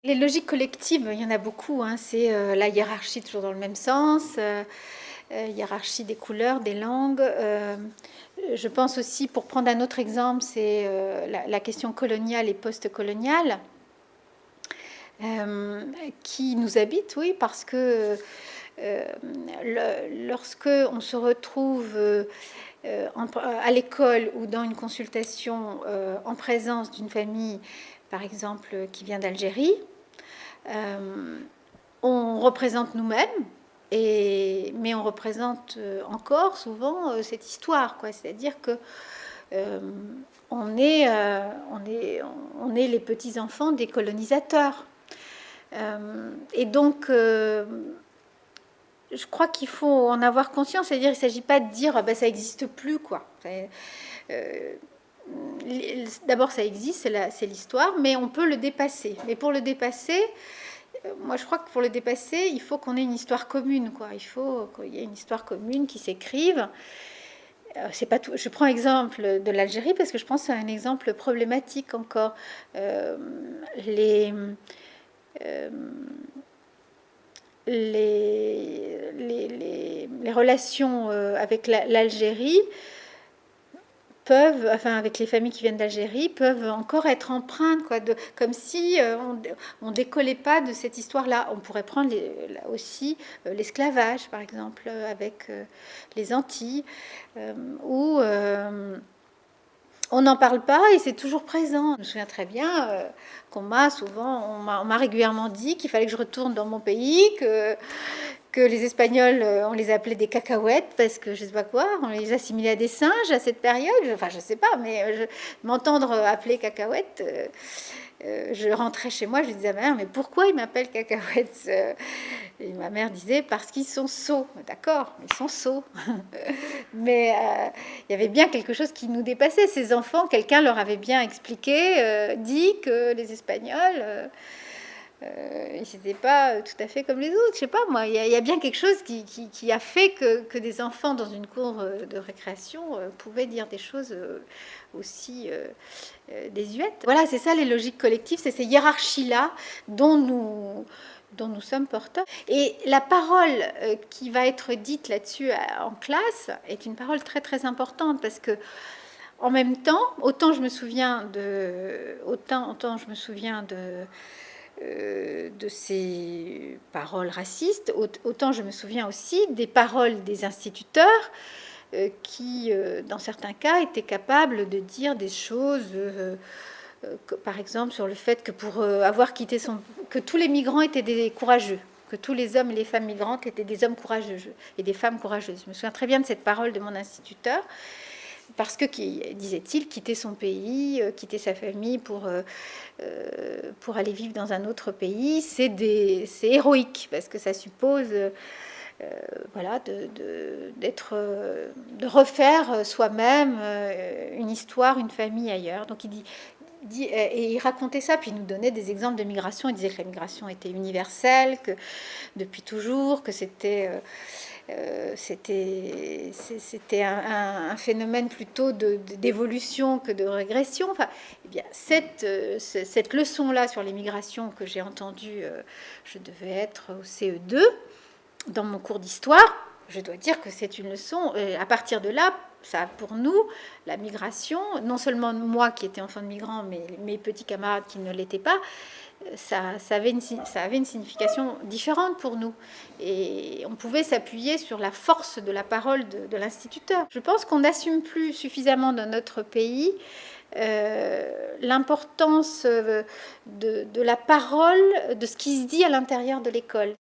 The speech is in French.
Les logiques collectives, il y en a beaucoup, hein. C'est la hiérarchie toujours dans le même sens, hiérarchie des couleurs, des langues. Je pense aussi, pour prendre un autre exemple, c'est la question coloniale et post-coloniale qui nous habite, oui, parce que lorsque on se retrouve à l'école ou dans une consultation en présence d'une famille, par exemple, qui vient d'Algérie, on représente nous-mêmes, mais on représente encore souvent cette histoire, quoi. C'est-à-dire que on est les petits-enfants des colonisateurs. Et donc, je crois qu'il faut en avoir conscience. C'est-à-dire, il ne s'agit pas de dire ah ben, ça n'existe plus, quoi. D'abord, ça existe, c'est l'histoire, mais on peut le dépasser. Mais pour le dépasser, moi, je crois que pour le dépasser, il faut qu'on ait une histoire commune, quoi. Il faut qu'il y ait une histoire commune qui s'écrive. C'est pas tout. Je prends l'exemple de l'Algérie parce que je pense que c'est un exemple problématique encore. Les relations avec l'Algérie peuvent, enfin avec les familles qui viennent d'Algérie, peuvent encore être empreintes, quoi, comme si on décollait pas de cette histoire-là. On pourrait prendre aussi l'esclavage, par exemple, avec les Antilles, où on n'en parle pas et c'est toujours présent. Je me souviens très bien qu'on on m'a régulièrement dit qu'il fallait que je retourne dans mon pays, que les Espagnols, on les appelait des cacahuètes parce que je sais pas quoi, on les assimilait à des singes à cette période. Enfin, je sais pas, mais m'entendre appeler cacahuète, je rentrais chez moi, je disais à ma mère, mais pourquoi ils m'appellent cacahuètes? Et ma mère disait, parce qu'ils sont sots. D'accord, ils sont sots. Mais il y avait bien quelque chose qui nous dépassait. Ces enfants, quelqu'un leur avait bien expliqué, dit que les Espagnols... ils n'étaient pas tout à fait comme les autres. Je sais pas, moi, il y a bien quelque chose qui a fait que des enfants dans une cour de récréation pouvaient dire des choses aussi désuètes. Voilà, c'est ça les logiques collectives, c'est ces hiérarchies-là dont nous sommes porteurs. Et la parole qui va être dite là-dessus en classe est une parole très très importante parce que en même temps, autant je me souviens de ces paroles racistes, autant je me souviens aussi des paroles des instituteurs qui, dans certains cas, étaient capables de dire des choses, par exemple sur le fait que pour avoir quitté que tous les migrants étaient des courageux, que tous les hommes et les femmes migrantes étaient des hommes courageux et des femmes courageuses. Je me souviens très bien de cette parole de mon instituteur, parce que, disait-il, quitter son pays, quitter sa famille pour aller vivre dans un autre pays, c'est héroïque, parce que ça suppose voilà, de refaire soi-même une histoire, une famille ailleurs. Donc il dit, et il racontait ça, puis il nous donnait des exemples de migration. Il disait que la migration était universelle, que depuis toujours, que c'était un phénomène plutôt d'évolution que de régression. Enfin, eh bien, cette leçon-là sur les migrations que j'ai entendue, je devais être au CE2 dans mon cours d'histoire. Je dois dire que c'est une leçon. À partir de là, ça, pour nous, la migration, non seulement moi qui étais enfant de migrant, mais mes petits camarades qui ne l'étaient pas, ça avait une signification différente pour nous. Et on pouvait s'appuyer sur la force de la parole de l'instituteur. Je pense qu'on n'assume plus suffisamment dans notre pays l'importance de la parole, de ce qui se dit à l'intérieur de l'école.